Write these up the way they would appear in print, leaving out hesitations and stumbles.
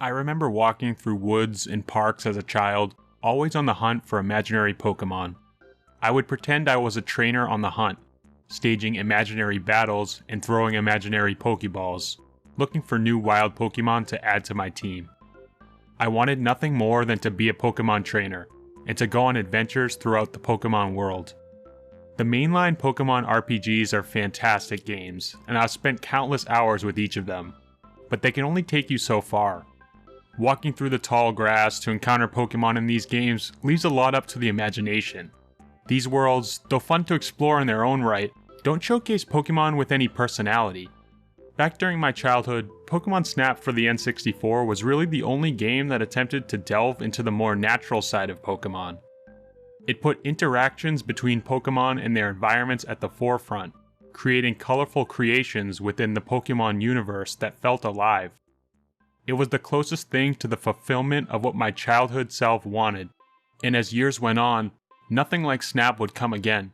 I remember walking through woods and parks as a child, always on the hunt for imaginary Pokémon. I would pretend I was a trainer on the hunt, staging imaginary battles and throwing imaginary Pokeballs, looking for new wild Pokémon to add to my team. I wanted nothing more than to be a Pokémon trainer, and to go on adventures throughout the Pokémon world. The mainline Pokémon RPGs are fantastic games, and I've spent countless hours with each of them, but they can only take you so far. Walking through the tall grass to encounter Pokémon in these games leaves a lot up to the imagination. These worlds, though fun to explore in their own right, don't showcase Pokémon with any personality. Back during my childhood, Pokémon Snap for the N64 was really the only game that attempted to delve into the more natural side of Pokémon. It put interactions between Pokémon and their environments at the forefront, creating colorful creations within the Pokémon universe that felt alive. It was the closest thing to the fulfillment of what my childhood self wanted, and as years went on, nothing like Snap would come again.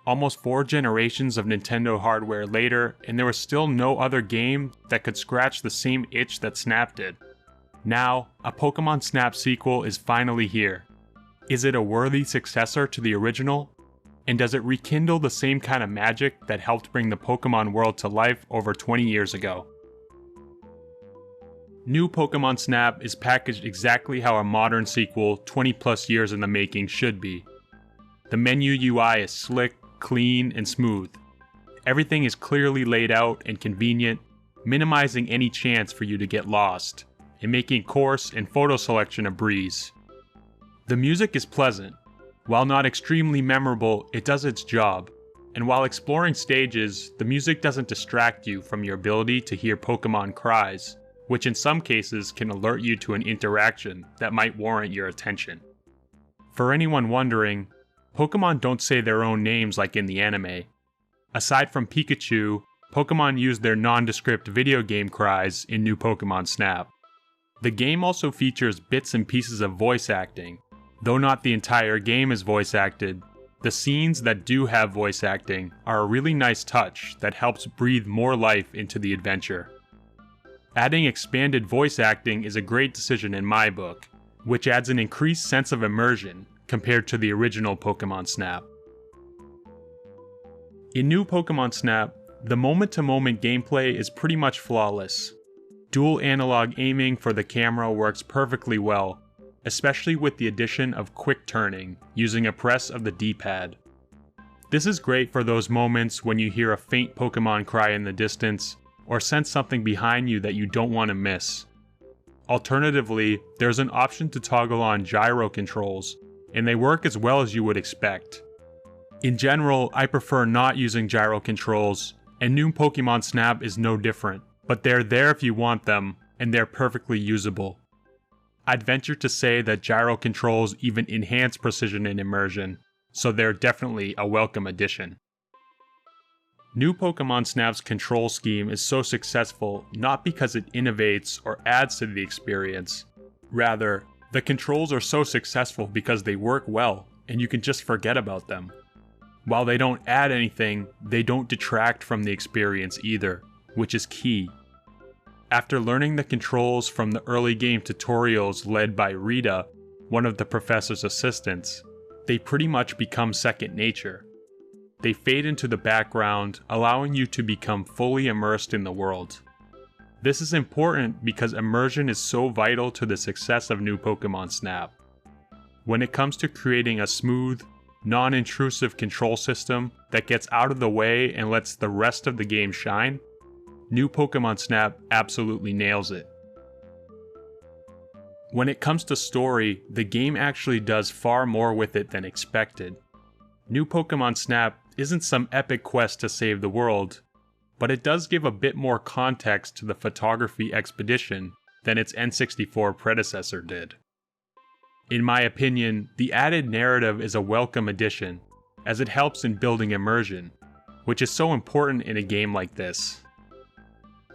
Almost 4 generations of Nintendo hardware later, and there was still no other game that could scratch the same itch that Snap did. Now, a Pokémon Snap sequel is finally here. Is it a worthy successor to the original? And does it rekindle the same kind of magic that helped bring the Pokémon world to life over 20 years ago? New Pokémon Snap is packaged exactly how a modern sequel 20 plus years in the making should be. The menu UI is slick, clean, and smooth. Everything is clearly laid out and convenient, minimizing any chance for you to get lost, and making course and photo selection a breeze. The music is pleasant. While not extremely memorable, it does its job, and while exploring stages, the music doesn't distract you from your ability to hear Pokémon cries, which in some cases can alert you to an interaction that might warrant your attention. For anyone wondering, Pokémon don't say their own names like in the anime. Aside from Pikachu, Pokémon use their nondescript video game cries in New Pokémon Snap. The game also features bits and pieces of voice acting. Though not the entire game is voice acted, the scenes that do have voice acting are a really nice touch that helps breathe more life into the adventure. Adding expanded voice acting is a great decision in my book, which adds an increased sense of immersion compared to the original Pokémon Snap. In New Pokémon Snap, the moment-to-moment gameplay is pretty much flawless. Dual analog aiming for the camera works perfectly well, especially with the addition of quick turning using a press of the D-pad. This is great for those moments when you hear a faint Pokémon cry in the distance, or sense something behind you that you don't want to miss. Alternatively, there's an option to toggle on Gyro Controls, and they work as well as you would expect. In general, I prefer not using Gyro Controls, and New Pokémon Snap is no different, but they're there if you want them, and they're perfectly usable. I'd venture to say that Gyro Controls even enhance precision and immersion, so they're definitely a welcome addition. New Pokémon Snap's control scheme is so successful not because it innovates or adds to the experience. Rather, the controls are so successful because they work well, and you can just forget about them. While they don't add anything, they don't detract from the experience either, which is key. After learning the controls from the early game tutorials led by Rita, one of the professor's assistants, they pretty much become second nature. They fade into the background, allowing you to become fully immersed in the world. This is important because immersion is so vital to the success of New Pokémon Snap. When it comes to creating a smooth, non-intrusive control system that gets out of the way and lets the rest of the game shine, New Pokémon Snap absolutely nails it. When it comes to story, the game actually does far more with it than expected. New Pokémon Snap isn't some epic quest to save the world, but it does give a bit more context to the photography expedition than its N64 predecessor did. In my opinion, the added narrative is a welcome addition, as it helps in building immersion, which is so important in a game like this.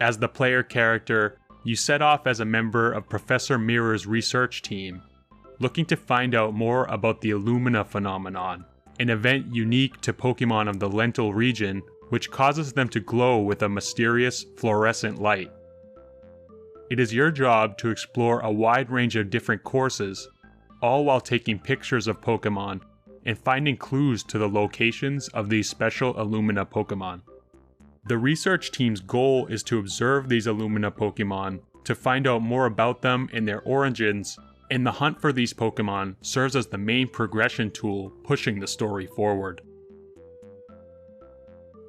As the player character, you set off as a member of Professor Mirror's research team, looking to find out more about the Illumina phenomenon, an event unique to Pokémon of the Lental region which causes them to glow with a mysterious fluorescent light. It is your job to explore a wide range of different courses, all while taking pictures of Pokémon and finding clues to the locations of these special Illumina Pokémon. The research team's goal is to observe these Illumina Pokémon to find out more about them and their origins, and the hunt for these Pokémon serves as the main progression tool pushing the story forward.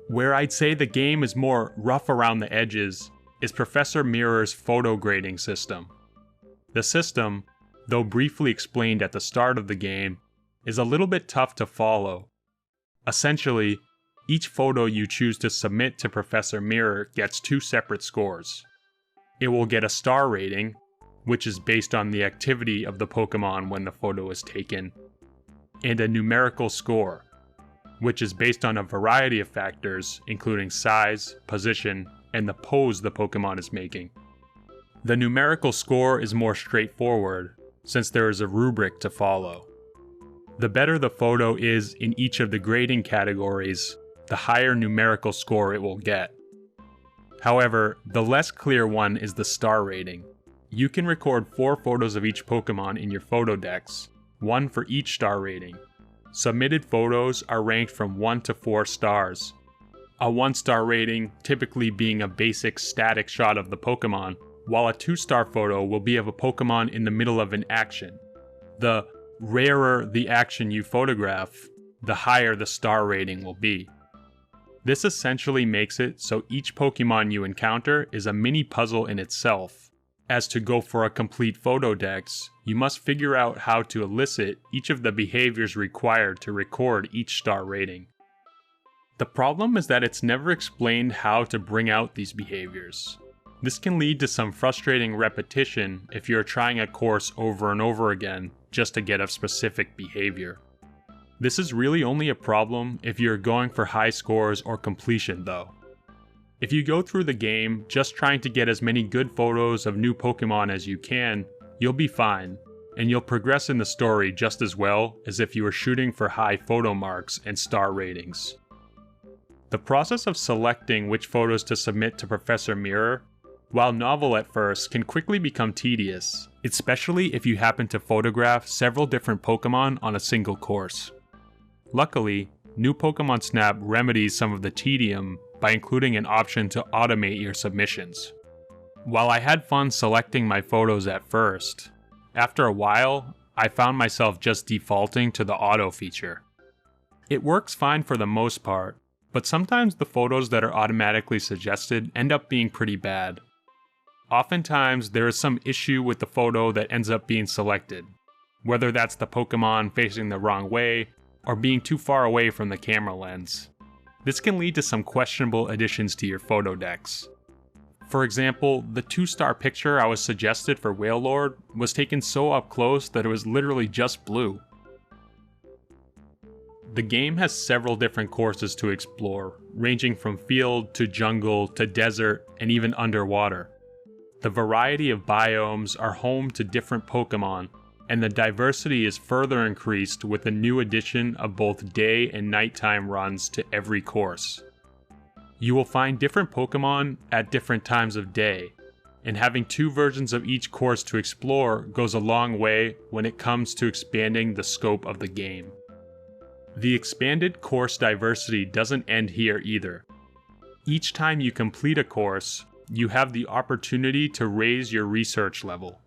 Where I'd say the game is more rough around the edges is Professor Mirror's photo grading system. The system, though briefly explained at the start of the game, is a little bit tough to follow. Essentially, each photo you choose to submit to Professor Mirror gets 2 separate scores. It will get a star rating, which is based on the activity of the Pokémon when the photo is taken, and a numerical score, which is based on a variety of factors including size, position, and the pose the Pokémon is making. The numerical score is more straightforward, since there is a rubric to follow. The better the photo is in each of the grading categories, the higher numerical score it will get. However, the less clear one is the star rating. You can record 4 photos of each Pokémon in your photo decks, 1 for each star rating. Submitted photos are ranked from 1 to 4 stars. A 1-star rating typically being a basic static shot of the Pokémon, while a 2-star photo will be of a Pokémon in the middle of an action. The rarer the action you photograph, the higher the star rating will be. This essentially makes it so each Pokémon you encounter is a mini puzzle in itself. As to go for a complete photo decks, you must figure out how to elicit each of the behaviors required to record each star rating. The problem is that it's never explained how to bring out these behaviors. This can lead to some frustrating repetition if you're trying a course over and over again just to get a specific behavior. This is really only a problem if you're going for high scores or completion though. If you go through the game just trying to get as many good photos of new Pokémon as you can, you'll be fine, and you'll progress in the story just as well as if you were shooting for high photo marks and star ratings. The process of selecting which photos to submit to Professor Mirror, while novel at first, can quickly become tedious, especially if you happen to photograph several different Pokémon on a single course. Luckily, new Pokémon Snap remedies some of the tedium by including an option to automate your submissions. While I had fun selecting my photos at first, after a while, I found myself just defaulting to the auto feature. It works fine for the most part, but sometimes the photos that are automatically suggested end up being pretty bad. Oftentimes, there is some issue with the photo that ends up being selected, whether that's the Pokémon facing the wrong way or being too far away from the camera lens. This can lead to some questionable additions to your photo decks. For example, the 2-star picture I was suggested for Wailord was taken so up close that it was literally just blue. The game has several different courses to explore, ranging from field to jungle to desert and even underwater. The variety of biomes are home to different Pokémon, and the diversity is further increased with the new addition of both day and nighttime runs to every course. You will find different Pokémon at different times of day, and having 2 versions of each course to explore goes a long way when it comes to expanding the scope of the game. The expanded course diversity doesn't end here either. Each time you complete a course, you have the opportunity to raise your research level.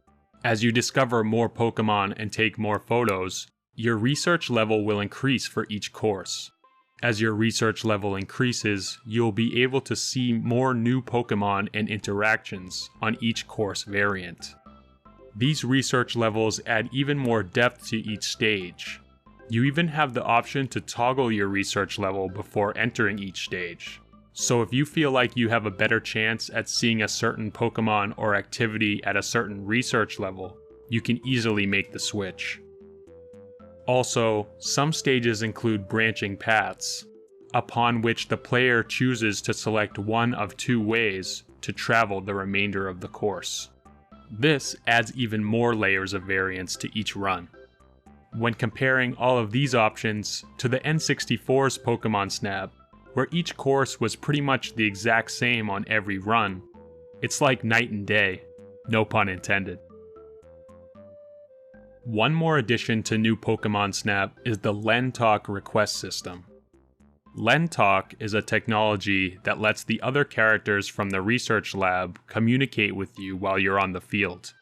As you discover more Pokémon and take more photos, your research level will increase for each course. As your research level increases, you'll be able to see more new Pokémon and interactions on each course variant. These research levels add even more depth to each stage. You even have the option to toggle your research level before entering each stage. So if you feel like you have a better chance at seeing a certain Pokémon or activity at a certain research level, you can easily make the switch. Also, some stages include branching paths, upon which the player chooses to select one of 2 ways to travel the remainder of the course. This adds even more layers of variance to each run. When comparing all of these options to the N64's Pokémon Snap, where each course was pretty much the exact same on every run, it's like night and day. No pun intended. One more addition to new Pokémon Snap is the LenTalk request system. LenTalk is a technology that lets the other characters from the research lab communicate with you while you're on the field.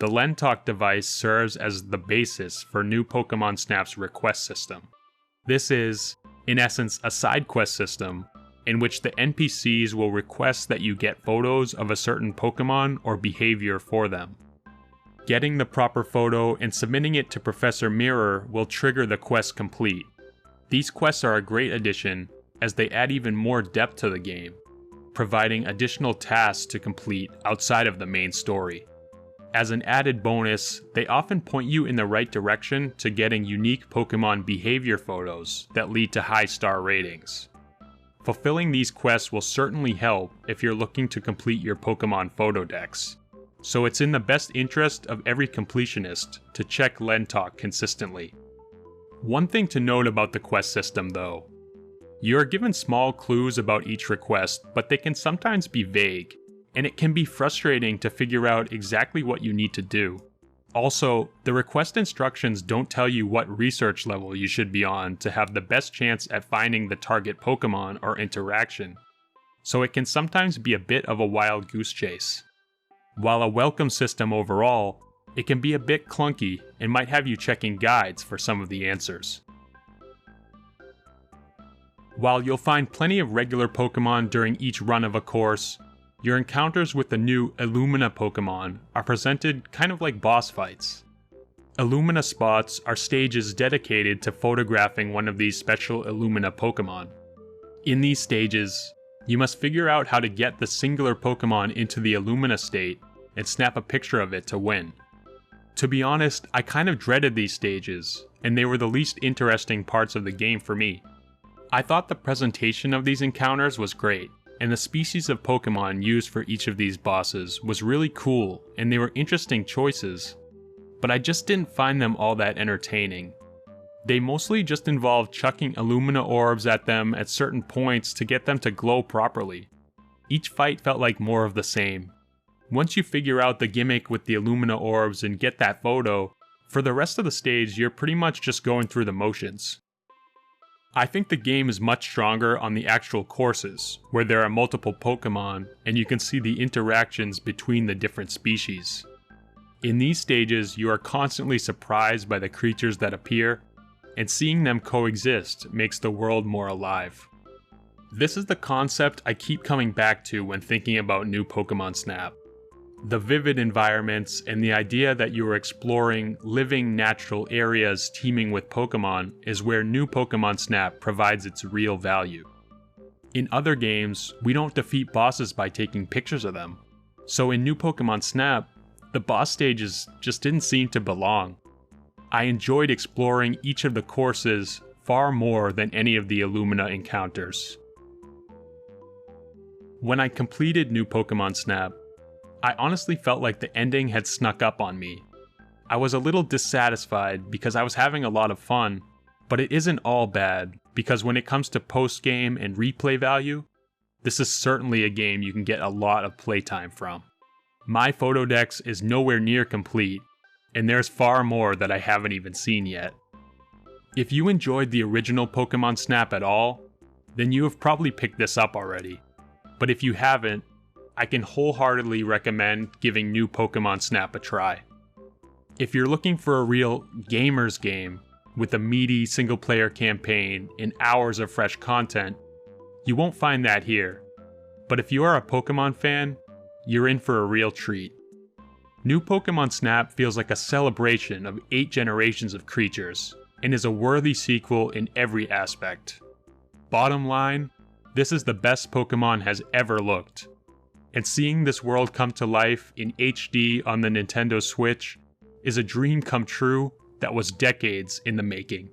The LenTalk device serves as the basis for new Pokémon Snap's request system. This is, in essence, a side quest system in which the NPCs will request that you get photos of a certain Pokémon or behavior for them. Getting the proper photo and submitting it to Professor Mirror will trigger the quest complete. These quests are a great addition as they add even more depth to the game, providing additional tasks to complete outside of the main story. As an added bonus, they often point you in the right direction to getting unique Pokémon behavior photos that lead to high star ratings. Fulfilling these quests will certainly help if you're looking to complete your Pokémon photo decks, so it's in the best interest of every completionist to check LenTalk consistently. One thing to note about the quest system though, you are given small clues about each request, but they can sometimes be vague, and it can be frustrating to figure out exactly what you need to do. Also, the request instructions don't tell you what research level you should be on to have the best chance at finding the target Pokémon or interaction, so it can sometimes be a bit of a wild goose chase. While a welcome system overall, it can be a bit clunky and might have you checking guides for some of the answers. While you'll find plenty of regular Pokémon during each run of a course, your encounters with the new Illumina Pokémon are presented kind of like boss fights. Illumina spots are stages dedicated to photographing one of these special Illumina Pokémon. In these stages, you must figure out how to get the singular Pokémon into the Illumina state and snap a picture of it to win. To be honest, I kind of dreaded these stages, and they were the least interesting parts of the game for me. I thought the presentation of these encounters was great, and the species of Pokémon used for each of these bosses was really cool, and they were interesting choices, but I just didn't find them all that entertaining. They mostly just involved chucking Illumina orbs at them at certain points to get them to glow properly. Each fight felt like more of the same. Once you figure out the gimmick with the Illumina orbs and get that photo, for the rest of the stage you're pretty much just going through the motions. I think the game is much stronger on the actual courses, where there are multiple Pokémon and you can see the interactions between the different species. In these stages, you are constantly surprised by the creatures that appear, and seeing them coexist makes the world more alive. This is the concept I keep coming back to when thinking about new Pokémon Snap. The vivid environments and the idea that you are exploring living natural areas teeming with Pokémon is where new Pokémon Snap provides its real value. In other games, we don't defeat bosses by taking pictures of them, so in new Pokémon Snap, the boss stages just didn't seem to belong. I enjoyed exploring each of the courses far more than any of the Illumina encounters. When I completed new Pokémon Snap, I honestly felt like the ending had snuck up on me. I was a little dissatisfied because I was having a lot of fun, but it isn't all bad because when it comes to post-game and replay value, this is certainly a game you can get a lot of playtime from. My photo decks is nowhere near complete, and there's far more that I haven't even seen yet. If you enjoyed the original Pokémon Snap at all, then you have probably picked this up already. But if you haven't, I can wholeheartedly recommend giving new Pokémon Snap a try. If you're looking for a real gamer's game with a meaty single-player campaign and hours of fresh content, you won't find that here. But if you are a Pokémon fan, you're in for a real treat. New Pokémon Snap feels like a celebration of 8 generations of creatures, and is a worthy sequel in every aspect. Bottom line, this is the best Pokémon has ever looked. And seeing this world come to life in HD on the Nintendo Switch is a dream come true that was decades in the making.